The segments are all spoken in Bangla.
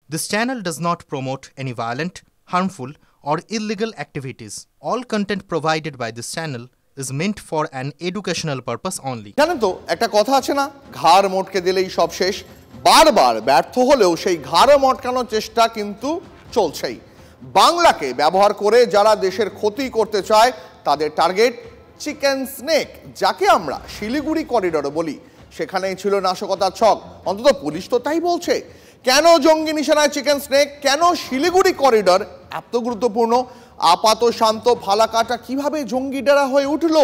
This channel does not promote any violent, harmful, or illegal activities. All content provided by this channel is meant for an educational purpose only. জানেন তো একটা কথা আছে না, ঘাড় মটকে দিলেই সব শেষ। বারবার ব্যর্থ হলেও সেই ঘাড় মটকানোর চেষ্টা কিন্তু চলছেই। বাংলাকে ব্যবহার করে যারা দেশের ক্ষতি করতে চায় তাদের টার্গেট চিকেন স্নেক, যাকে আমরা শিলিগুড়ি করিডোর বলি। সেখানেই ছিল নাশকতার ছক, অন্তত পুলিশ তো তাই বলছে। কেন জঙ্গি নিশানায় চিকেন স্নেক, কেন শিলিগুড়ি করিডোর এত গুরুত্বপূর্ণ? আপাত শান্ত ফালাকাটা কিভাবে জঙ্গি ডেরা হয়ে উঠলো?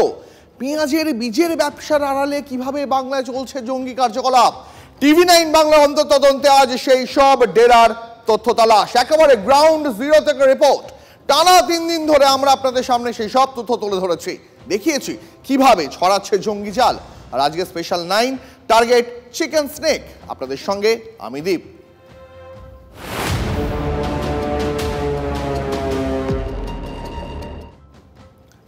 পেঁয়াজের বীজের ব্যবসার আড়ালে কিভাবে বাংলায় চলছে জঙ্গি কার্যকলাপ? TV9 বাংলা অন্তর্তদন্তে আজ সেই সব ডেরার তথ্য তালাশ, একেবারে গ্রাউন্ড জিরো থেকে রিপোর্ট। টানা 3 দিন ধরে আমরা আপনাদের সামনে সেই সব তথ্য তুলে ধরেছি, দেখিয়েছি কিভাবে ছড়াচ্ছে জঙ্গি জাল। আর আজকে স্পেশাল 9 টার্গেট চিকেন স্নেক, আপনাদের সঙ্গে আমি দীপ।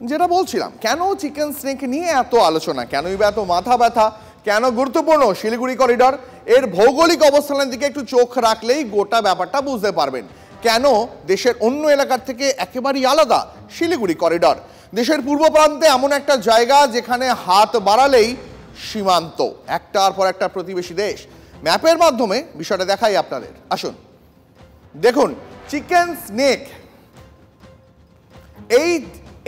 যেটা বলছিলাম, কেন চিকেন স্নেক নিয়ে এত আলোচনা, কেনই বা এত মাথা ব্যথা, কেন গুরুত্বপূর্ণ শিলিগুড়ি করিডোর? এর ভৌগোলিক অবস্থানের দিকে একটু চোখ রাখলেই গোটা ব্যাপারটা বুঝতে পারবেন। কেন দেশের অন্য এলাকার থেকে একেবারেই আলাদা শিলিগুড়ি করিডোর? দেশের পূর্ব প্রান্তে এমন একটা জায়গা যেখানে হাত বাড়ালেই সীমান্ত, একটার পর একটা প্রতিবেশী দেশ। ম্যাপের মাধ্যমে বিষয়টা দেখাই আপনাদের, আসুন দেখুন। চিকেন স্নেক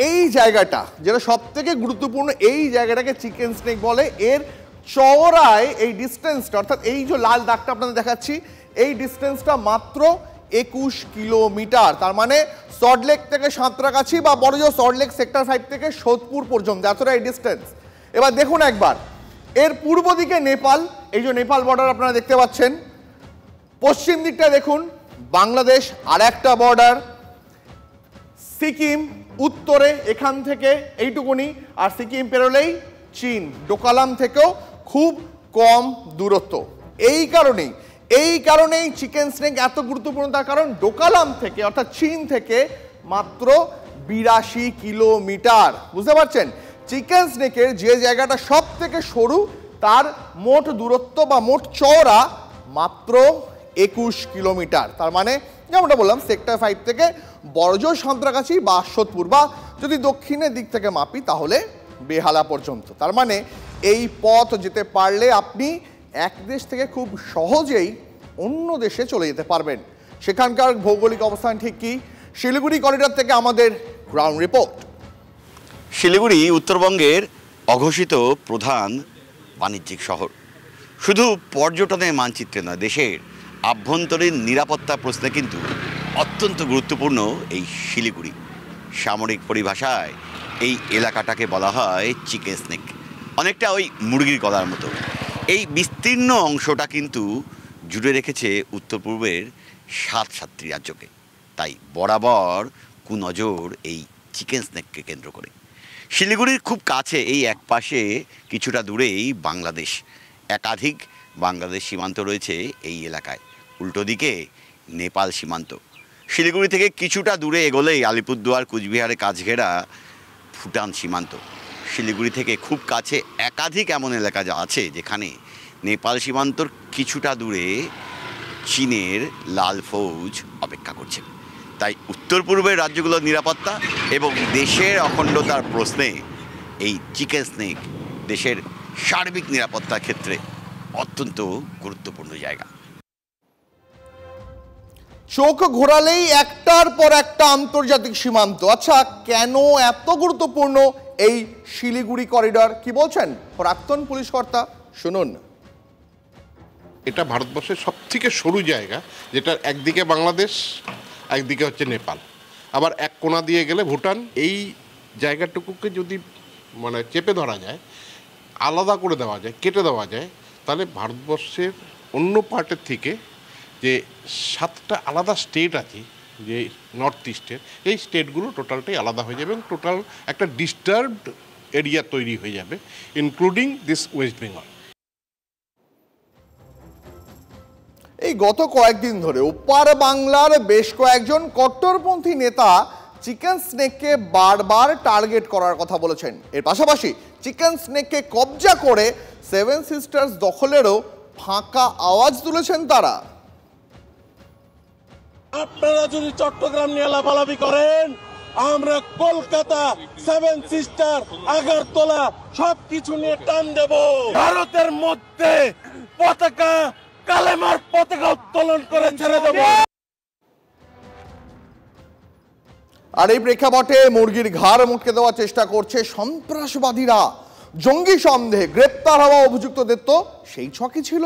এই জায়গাটা যেটা সব থেকে গুরুত্বপূর্ণ, এই জায়গাটাকে চিকেন স্নেক বলে। এর চওড়ায় এই ডিস্টেন্সটা, অর্থাৎ এই যে লাল দাগটা আপনাদের দেখাচ্ছি, এই ডিস্টেন্সটা মাত্র 21 কিলোমিটার। তার মানে সল্টলেক থেকে সাঁতরাগাছি বা বড়জোর সল্টলেক সেক্টর 5 থেকে সোদপুর পর্যন্ত এতটা এই ডিস্টেন্স। এবার দেখুন একবার, এর পূর্ব দিকে নেপাল, এই যে নেপাল বর্ডার আপনারা দেখতে পাচ্ছেন। পশ্চিম দিকটা দেখুন বাংলাদেশ, আর একটা বর্ডার সিকিম উত্তরে, এখান থেকে এইটুকুনি, আর সিকিম পেরোলেই চীন, ডোকালাম থেকেও খুব কম দূরত্ব। এই কারণেই চিকেন স্নেক এত গুরুত্বপূর্ণ, তার কারণ ডোকালাম থেকে অর্থাৎ চীন থেকে মাত্র 82 কিলোমিটার। বুঝতে পারছেন, চিকেন স্নেকের যে জায়গাটা সব থেকে সরু তার মোট দূরত্ব বা মোট চওড়া মাত্র 21 কিলোমিটার। তার মানে যেমনটা বললাম, সেক্টর 5 থেকে বড়জোর সাঁতরাগাছি বা সোদপুর, বা যদি দক্ষিণের দিক থেকে মাপি তাহলে বেহালা পর্যন্ত। তার মানে এই পথ যেতে পারলে আপনি এক দেশ থেকে খুব সহজেই অন্য দেশে চলে যেতে পারবেন। সেখানকার ভৌগোলিক অবস্থান ঠিক কি? শিলিগুড়ি করিডোর থেকে আমাদের গ্রাউন্ড রিপোর্ট। শিলিগুড়ি উত্তরবঙ্গের অঘোষিত প্রধান বাণিজ্যিক শহর। শুধু পর্যটনের মানচিত্রে নয়, দেশের আভ্যন্তরীণ নিরাপত্তা প্রশ্নে কিন্তু অত্যন্ত গুরুত্বপূর্ণ এই শিলিগুড়ি। সামরিক পরিভাষায় এই এলাকাটাকে বলা হয় চিকেন স্নেক, অনেকটা ওই মুরগির গলার মতো। এই বিস্তীর্ণ অংশটা কিন্তু জুড়ে রেখেছে উত্তর পূর্বের 7 রাজ্যকে, তাই বরাবর কুনজর এই চিকেন স্নেককে কেন্দ্র করে। শিলিগুড়ির খুব কাছে এই এক পাশে কিছুটা দূরেই বাংলাদেশ, একাধিক বাংলাদেশ সীমান্ত রয়েছে এই এলাকায়। উল্টো দিকে নেপাল সীমান্ত। শিলিগুড়ি থেকে কিছুটা দূরে এগোলেই আলিপুরদুয়ার, কুচবিহারে কাছঘেরা ভুটান সীমান্ত। শিলিগুড়ি থেকে খুব কাছে একাধিক এমন এলাকা যা আছে যেখানে নেপাল সীমান্তর কিছুটা দূরে চীনের লাল ফৌজ অপেক্ষা করছে। তাই উত্তর পূর্বের রাজ্যগুলোর নিরাপত্তা এবং দেশের অখণ্ডতার প্রশ্নে এই চিকেন স্নেক দেশের সার্বিক নিরাপত্তার ক্ষেত্রে অত্যন্ত গুরুত্বপূর্ণ জায়গা। চোখ ঘোরালেই একটার পর একটা আন্তর্জাতিক সীমান্ত। আচ্ছা, কেন এত গুরুত্বপূর্ণ এই শিলিগুড়ি করিডোর? কি বলছেন প্রাক্তন পুলিশ কর্তা, শুনুন। এটা ভারতবর্ষের সবথেকে সরু জায়গা, যেটা একদিকে বাংলাদেশ, একদিকে হচ্ছে নেপাল, আবার এক কোণা দিয়ে গেলে ভুটান। এই জায়গাটুকুকে যদি মানে চেপে ধরা যায়, আলাদা করে দেওয়া যায়, কেটে দেওয়া যায়, তাহলে ভারতবর্ষের অন্য পার্টের থেকে যে 7টা আলাদা স্টেট আছে যে নর্থ ইস্টের, এই স্টেটগুলো টোটালটাই আলাদা হয়ে যাবে এবং টোটাল একটা ডিস্টার্বড এরিয়া তৈরি হয়ে যাবে, ইনক্লুডিং দিস ওয়েস্ট বেঙ্গল। এই গত কয়েকদিন ধরে ওপার বাংলার বেশ কয়েকজন কট্টরপন্থী নেতা চিকেন স্নেককে বারবার টার্গেট করার কথা বলেছেন। এর পাশাপাশি চিকেন স্নেককে কবজা করে 7 সিস্টার্স দখলেরও ফাঁকা আওয়াজ তুলেছেন তারা। আপনারা যদি চট্টগ্রাম নিয়ে লাফালাফি করেন, আমরা কলকাতা, সেভেন সিস্টার, আগরতলা সবকিছু নিয়ে টান দেব। ভারতের মধ্যে পতাকা, কালেমার পতাকা উত্তোলন করে ছেড়ে দেব। আর এই প্রেক্ষাপটে মুরগির ঘাড় মুটকে দেওয়ার চেষ্টা করছে সন্ত্রাসবাদীরা। জঙ্গি সন্দেহে গ্রেপ্তার হওয়া অভিযুক্তদের তো সেই ছকই ছিল।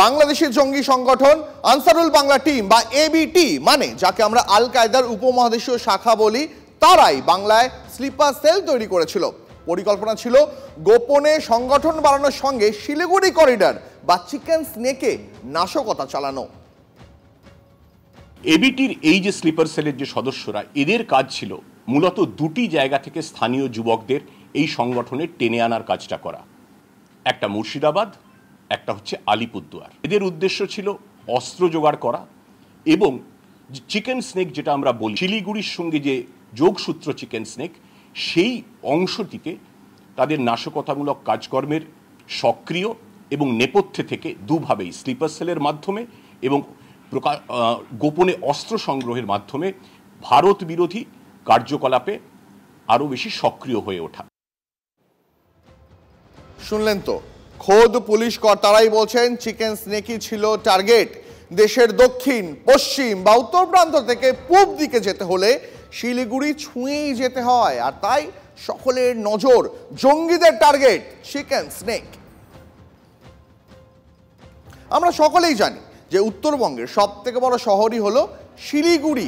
বাংলাদেশের জঙ্গি সংগঠন আনসারুল বাংলা টিম বা এবিটি, মানে যাকে আমরা আল কায়দার উপমহাদেশীয় শাখা বলি, তারাই বাংলায় স্লিপার সেল তৈরি করেছিল। পরিকল্পনা ছিল গোপনে সংগঠন বাড়ানোর সঙ্গে শিলিগুড়ি করিডর বা চিকেন স্নেকে নাশকতা চালানো। এবিটির এই যে স্লিপার সেলের যে সদস্যরা, এদের কাজ ছিল মূলত দুটি জায়গা থেকে স্থানীয় যুবকদের এই সংগঠনে টেনে আনার কাজটা করা। একটা মুর্শিদাবাদ, একটা হচ্ছে আলিপুরদুয়ার। এদের উদ্দেশ্য ছিল অস্ত্র জোগাড় করা এবং চিকেন স্নেক, যেটা আমরা বলি শিলিগুড়ির সঙ্গে যে যোগসূত্র চিকেন স্নেক, সেই অংশটিতে তাদের নাশকতামূলক কাজকর্মের সক্রিয় এবং নেপথ্যে থেকে দুভাবেই, স্লিপার সেলের মাধ্যমে এবং গোপনে অস্ত্র সংগ্রহের মাধ্যমে ভারত বিরোধী কার্যকলাপে আরো বেশি সক্রিয় হয়ে ওঠা। শুনলেন তো, খোদ পুলিশ কর্তারাই বলছেন চিকেন স্নেকই ছিল টার্গেট। দেশের দক্ষিণ, পশ্চিম বা উত্তর প্রান্ত থেকে পূব দিকে যেতে হলে শিলিগুড়ি ছুঁয়েই যেতে হয়, আর তাই সকলের নজর জঙ্গিদের টার্গেট চিকেন স্নেক। আমরা সকলেই জানি যে উত্তরবঙ্গের সব থেকে বড় শহরই হলো শিলিগুড়ি,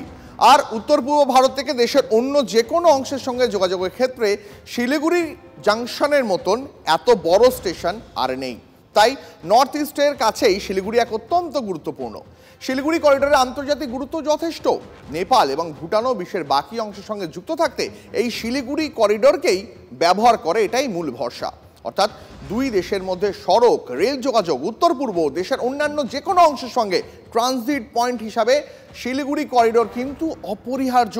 আর উত্তর পূর্ব ভারত থেকে দেশের অন্য যে কোনো অংশের সঙ্গে যোগাযোগের ক্ষেত্রে শিলিগুড়ি জাংশনের মতন এত বড় স্টেশন আর নেই। তাই নর্থ ইস্টের কাছেই শিলিগুড়ি এক অত্যন্ত গুরুত্বপূর্ণ। শিলিগুড়ি করিডোরের আন্তর্জাতিক গুরুত্ব যথেষ্ট। নেপাল এবং ভুটানও বিশ্বের বাকি অংশের সঙ্গে যুক্ত থাকতে এই শিলিগুড়ি করিডোরকেই ব্যবহার করে, এটাই মূল ভরসা। অর্থাৎ দুই দেশের মধ্যে সড়ক, রেল যোগাযোগ উত্তর পূর্ব দেশের অন্যান্য যে কোনো অংশের সঙ্গে ট্রানজিট পয়েন্ট হিসাবে শিলিগুড়ি করিডোর কিন্তু অপরিহার্য।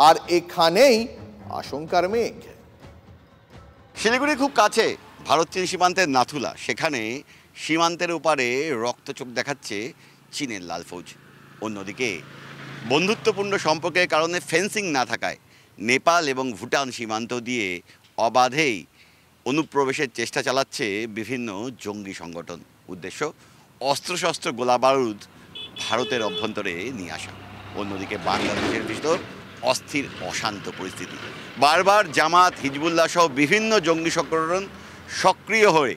আর এখানেই আশঙ্কার মেঘ। শিলিগুড়ি খুব কাছে ভারত চীন সীমান্তের নাথুলা, সেখানে সীমান্তের ওপারে রক্তচোখ দেখাচ্ছে চীনের লাল ফৌজ। অন্যদিকে বন্ধুত্বপূর্ণ সম্পর্কের কারণে ফেন্সিং না থাকায় নেপাল এবং ভুটান সীমান্ত দিয়ে অবাধেই অনুপ্রবেশের চেষ্টা চালাচ্ছে বিভিন্ন জঙ্গি সংগঠন। উদ্দেশ্য অস্ত্রশস্ত্র, গোলা বারুদ ভারতের অভ্যন্তরে নিয়ে আসা। অন্যদিকে বাংলাদেশের ভিতর অস্থির অশান্ত পরিস্থিতি। বারবার জামাত, হিজবুল্লাহ সহ বিভিন্ন জঙ্গি সংগঠন সক্রিয় হয়ে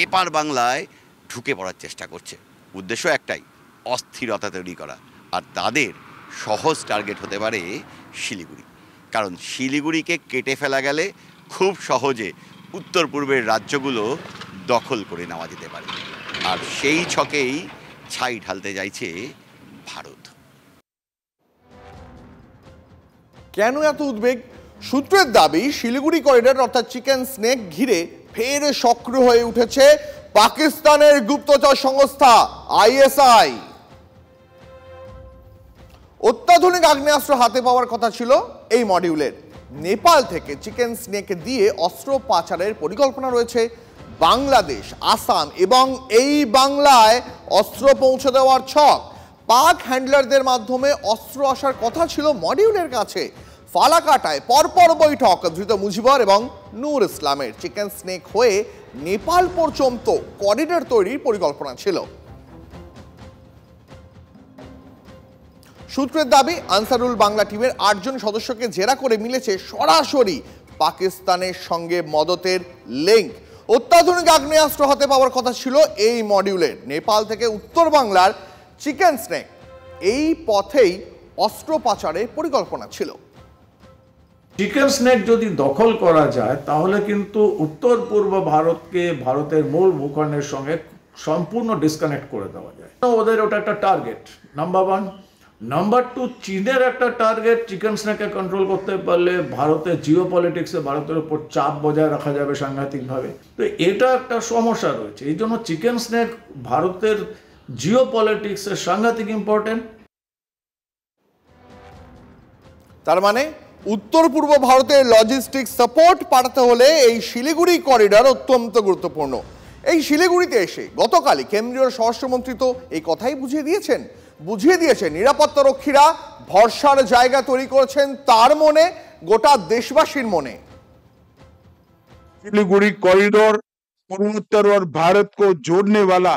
এপার বাংলায় ঢুকে পড়ার চেষ্টা করছে। উদ্দেশ্য একটাই, অস্থিরতা তৈরি করা। আর তাদের সহজ টার্গেট হতে পারে শিলিগুড়ি, কারণ শিলিগুড়িকে কেটে ফেলা গেলে খুব সহজে উত্তর পূর্বের রাজ্যগুলো দখল করে নেওয়া যেতে পারে। আর সেই ছকেই ছাই ঢালতে চাইছে ভারত। কেন এত উদ্বেগ? সূত্রের দাবি শিলিগুড়ি করিডর অর্থাৎ চিকেন স্নেক ঘিরে ফের সক্রিয় হয়ে উঠেছে পাকিস্তানের গুপ্তচর সংস্থা আইএসআই। অত্যাধুনিক আগ্নেয়াস্ত্র হাতে পাওয়ার কথা ছিল এই মডিউলের। নেপাল থেকে চিকেন স্নেক দিয়ে অস্ত্র পাচারের পরিকল্পনা রয়েছে বাংলাদেশ, আসাম এবং এই বাংলায় অস্ত্র পৌঁছে দেওয়ার ছক। পাক হ্যান্ডলারদের মাধ্যমে অস্ত্র আসার কথা ছিল মডিউলের কাছে। ফালাকাটায় পরপর বৈঠক ধৃত মুজিবর এবং নূর ইসলামের। চিকেন স্নেক হয়ে নেপাল পর্যন্ত করিডর তৈরির পরিকল্পনা ছিল। সূত্রের দাবি আনসারুল বাংলা টিমের 8 জন সদস্যকে জেরা করে মিলেছে সরাসরি পাকিস্তানের সঙ্গে মদতের লিঙ্ক। অত্যাধুনিক আগ্নেয়াস্ত্র হাতে পাওয়ার কথা ছিল এই মডিউলের। নেপাল থেকে উত্তর বাংলার চিকেন স্নেক এই পথেই অস্ত্র পাচারের পরিকল্পনা ছিল। চিকেন স্নেক যদি দখল করা যায় তাহলে কিন্তু উত্তর পূর্ব ভারতকে ভারতের মূল ভূখণ্ডের সঙ্গে সম্পূর্ণ ডিসকানেক্ট করে দেওয়া যায়। ওদের ওটা একটা টার্গেট নাম্বার 1। নাম্বার 2, চীনের একটা টার্গেট। চিকেন স্নেককে কন্ট্রোল করতে পারলে ভারতের জিওপলিটিক্সে ভারতের উপর চাপ বজায় রাখা যাবে সাংঘাতিকভাবে। তো এটা একটা সমস্যা রয়েছে। এই জন্য চিকেন স্নেক ভারতের জিওপলিটিক্সে সাংঘাতিক ইম্পর্টেন্ট। তার মানে উত্তর পূর্ব ভারতের লজিস্টিক সাপোর্ট পাঠাতে হলে এই শিলিগুড়ি করিডর অত্যন্ত গুরুত্বপূর্ণ। এই শিলিগুড়িতে এসে গতকালই কেন্দ্রীয় স্বরাষ্ট্রমন্ত্রী তো এই কথাই বুঝিয়ে দিয়েছেন। বুঝিয়ে দিয়েছে নিরাপত্তা রক্ষীরা ভরসার জায়গা তৈরি করেছেন তার মনে, গোটা দেশবাসীর মনে। सिलीगुड़ी कॉरिडोर पूर्वोत्तर और भारत को जोड़ने वाला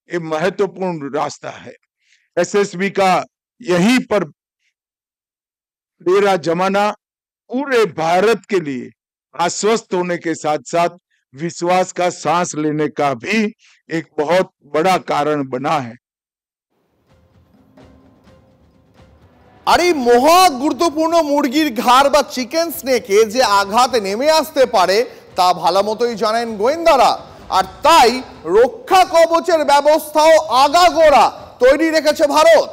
एक महत्वपूर्ण रास्ता है। एसएसबी का यहीं पर डेरा जमाना पूरे भारत के लिए आश्वस्त होने के साथ साथ विश्वास का सांस लेने का भी एक बहुत बड़ा कारण बना है। আর এই মহা গুরুত্বপূর্ণ মুরগির ঘাড় বা চিকেন স্নেকে যে আঘাত নেমে আসতে পারে তা ভালো মতোই জানেন গোয়েন্দারা, আর তাই রক্ষা কবচের ব্যবস্থাও আগাগোড়া তৈরি রেখেছে ভারত।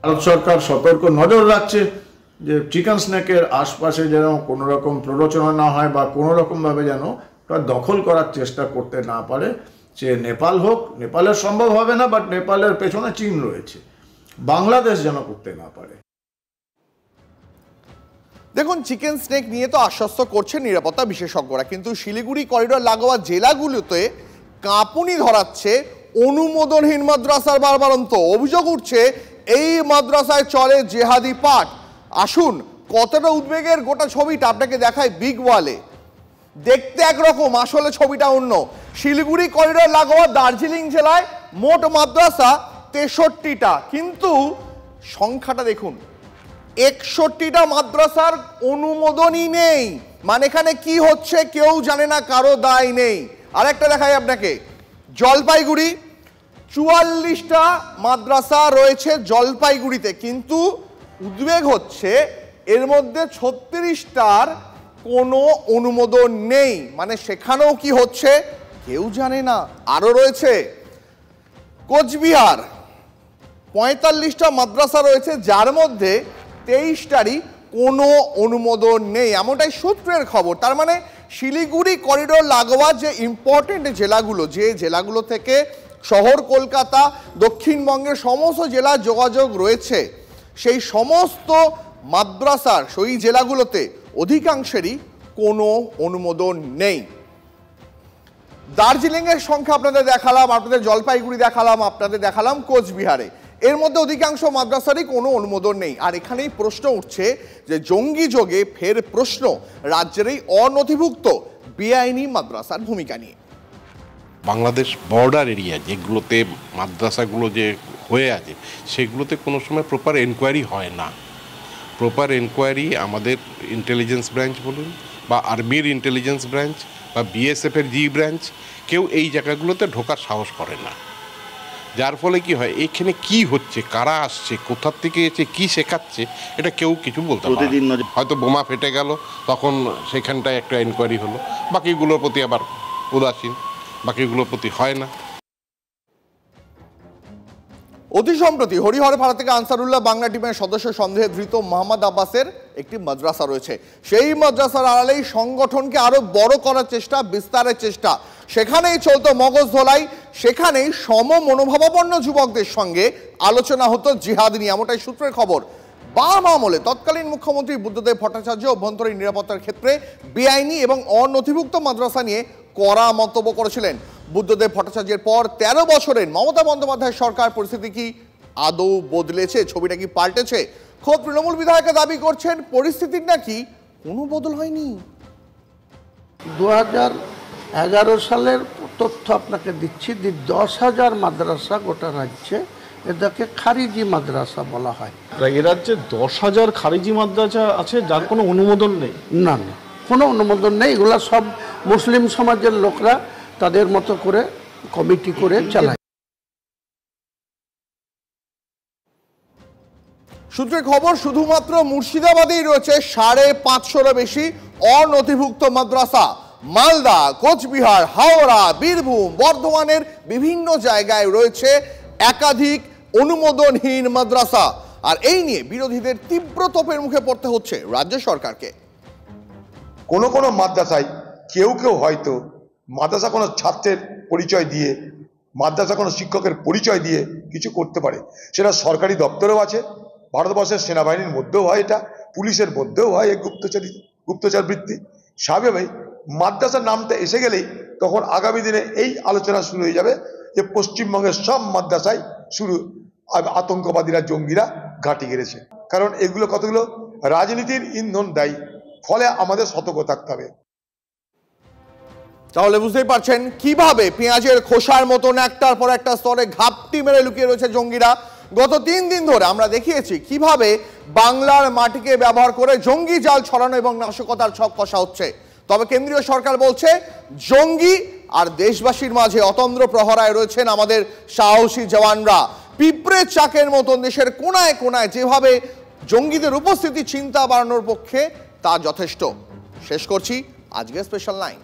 ভারত সরকার সতর্ক নজর রাখছে যে চিকেন স্নেকের আশপাশে যেন কোনো রকম প্ররোচনা না হয় বা কোনো রকমভাবে যেন দখল করার চেষ্টা করতে না পারে। সে নেপাল হোক, নেপালের সম্ভব হবে না, বাট নেপালের পেছনে চীন রয়েছে, বাংলাদেশ যেন করতে না পারে। দেখুন, চিকেন স্নেক নিয়ে তো আশ্বস্ত করছেন নিরাপত্তা বিশেষজ্ঞরা, কিন্তু শিলিগুড়ি করিডোর লাগোয়া জেলাগুলোতে কাঁপুনি ধরাচ্ছে অনুমোদনহীন মাদ্রাসার বারবারন্ত। অভিযোগ উঠছে এই মাদ্রাসায় চলে জেহাদি পাঠ। আসুন কতটা উদ্বেগের গোটা ছবিটা আপনাকে দেখায় বিগ ওয়ালে। দেখতে একরকম, আসলে ছবিটা অন্য। শিলিগুড়ি করিডোর লাগোয়া দার্জিলিং জেলায় মোট মাদ্রাসা 63টা, কিন্তু সংখ্যাটা দেখুন, 61টা মাদ্রাসার অনুমোদনই নেই। মানে এখানে কি হচ্ছে কেউ জানে না, কারো দায় নেই। আরেকটা দেখাই আপনাকে, জলপাইগুড়ি 44টা মাদ্রাসা রয়েছে জলপাইগুড়িতে, কিন্তু উদ্বেগ হচ্ছে এর মধ্যে 36টার কোনো অনুমোদন নেই। মানে সেখানেও কি হচ্ছে কেউ জানে না। আরো রয়েছে কোচবিহার, 45টা মাদ্রাসা রয়েছে, যার মধ্যে 23টারই কোনো অনুমোদন নেই, এমনটাই সূত্রের খবর। তার মানে শিলিগুড়ি করিডোর লাগোয়া যে ইম্পর্টেন্ট জেলাগুলো, যে জেলাগুলো থেকে শহর কলকাতা, দক্ষিণবঙ্গের সমস্ত জেলার যোগাযোগ রয়েছে, সেই সমস্ত মাদ্রাসার সেই জেলাগুলোতে অধিকাংশেরই কোনো অনুমোদন নেই। দার্জিলিংয়ের সংখ্যা আপনাদের দেখালাম, আপনাদের জলপাইগুড়ি দেখালাম, আপনাদের দেখালাম কোচবিহারে। এর মধ্যে অধিকাংশ মাদ্রাসারই কোনো অনুমোদন নেই। আর এখানেই প্রশ্ন উঠছে যে জঙ্গি যোগে ফের প্রশ্ন রাজ্যের এই অনথিভুক্ত বেআইনি মাদ্রাসার ভূমিকা নিয়ে। বাংলাদেশ বর্ডার এরিয়া যেগুলোতে মাদ্রাসাগুলো যে হয়ে আছে, সেগুলোতে কোনো সময় প্রপার এনকোয়ারি হয় না। প্রপার এনকোয়ারি আমাদের ইন্টেলিজেন্স ব্রাঞ্চ বলুন, বা আর্মির ইন্টেলিজেন্স ব্রাঞ্চ, বা বিএসএফের জি ব্রাঞ্চ, কেউ এই জায়গাগুলোতে ঢোকার সাহস করে না। যার ফলে কি হয়, এখানে কি হচ্ছে, কারা আসছে, কোথার থেকে এসে কি শেখাচ্ছে, এটা কেউ কিছু বলতে পারে না। হয়তো বোমা ফেটে গেল, তখন সেখানটায় একটা এনকোয়ারি হলো, বাকিগুলোর প্রতি আবার উদাসীন, বাকিগুলোর প্রতি হয় না। অতি সম্প্রতি হরিহর পাড়া থেকে আনসারুল্লাহ বাংলা টিমের সদস্য সন্দেহে ধৃত মোহাম্মদ আব্বাসের একটি মাদ্রাসা রয়েছে। সেই মাদ্রাসার আড়ালেই সংগঠনকে আরো বড় করার চেষ্টা, বিস্তারের চেষ্টা। সেখানেই চলতো মগজ ধোলাই, সেখানেই সম মনোভাবাপন্ন যুবকদের সঙ্গে আলোচনা হতো জিহাদ নিয়ে, এমনটাই সূত্রের খবর। বাম আমলে তৎকালীন মুখ্যমন্ত্রী বুদ্ধদেব ভট্টাচার্য অভ্যন্তরীণ নিরাপত্তার ক্ষেত্রে বেআইনি এবং অনথিভুক্ত মাদ্রাসা নিয়ে কড়া মন্তব্য করেছিলেন। বুদ্ধদেব ভট্টাচার্যের পর 13 বছরের মমতা বন্দ্যোপাধ্যায়ের সরকার পরিস্থিতি কি আদৌ বদলেছে, ছবিটা কি পাল্টেছে? খোদ তৃণমূল বিধায়ক দাবি করছেন পরিস্থিতির নাকি কোনো বদল হয়নি। 2011 সালের তথ্য আপনাকে দিচ্ছি, 10,000 মাদ্রাসা গোটা রাজ্যে, এটাকে খারিজি মাদ্রাসা বলা হয়। এ রাজ্যে 10,000 খারিজি মাদ্রাসা আছে যার কোনো অনুমোদন নেই? না, কোনো অনুমোদন নেই। এগুলা সব মুসলিম সমাজের লোকরা তাদের মতো করে কমিটি করে চালায়। সূত্রের খবর, শুধুমাত্র মুর্শিদাবাদেই রয়েছে 550-এরও বেশি অনথিভুক্ত মাদ্রাসা। মালদা, কোচবিহার, হাওড়া, বীরভূম, বর্ধমানের বিভিন্ন জায়গায় রয়েছে একাধিক অনুমোদনহীন মাদ্রাসা। আর এই নিয়ে বিরোধীদের তীব্র তোপের মুখে পড়তে হচ্ছে রাজ্য সরকারকে। কোনো কোনো মাদ্রাসায় কেউ হয়তো মাদ্রাসা কোনো ছাত্রের পরিচয় দিয়ে, মাদ্রাসা কোনো শিক্ষকের পরিচয় দিয়ে কিছু করতে পারে। সেটা সরকারি দপ্তরেও আছে, ভারতবর্ষের সেনাবাহিনীর মধ্যেও হয়, এটা পুলিশের মধ্যেও হয় এই গুপ্তচর বৃত্তি। স্বাভাবিকভাবেই মাদ্রাসার নামটা এসে গেলেই তখন আগামী দিনে এই আলোচনা শুরু হয়ে যাবে যে পশ্চিমবঙ্গের সব মাদ্রাসায় শুরু আতঙ্কবাদীরা জঙ্গিরা ঘাঁটি গেড়েছে। কারণ এগুলো কতগুলো রাজনীতির ইন্ধন দেয়, ফলে আমাদের সতর্ক থাকতে হবে। তাহলে বুঝতেই পারছেন কিভাবে পেঁয়াজের খোসার মতন একটার পর একটা স্তরে ঘাপটি মেরে লুকিয়ে রয়েছে জঙ্গিরা। গত 3 দিন ধরে আমরা দেখিয়েছি কিভাবে বাংলার মাটিকে ব্যবহার করে জঙ্গি জাল ছড়ানো এবং নাশকতার ছক কষা হচ্ছে। তবে কেন্দ্রীয় সরকার বলছে জঙ্গি আর দেশবাসীর মাঝে অতন্দ্র প্রহরায় রয়েছেন আমাদের সাহসী জওয়ানরা। পিঁপড়ে চাকের মতন দেশের কোনায় কোনায় যেভাবে জঙ্গিদের উপস্থিতি চিন্তা বাড়ানোর পক্ষে তা যথেষ্ট। শেষ করছি আজকের স্পেশাল 9।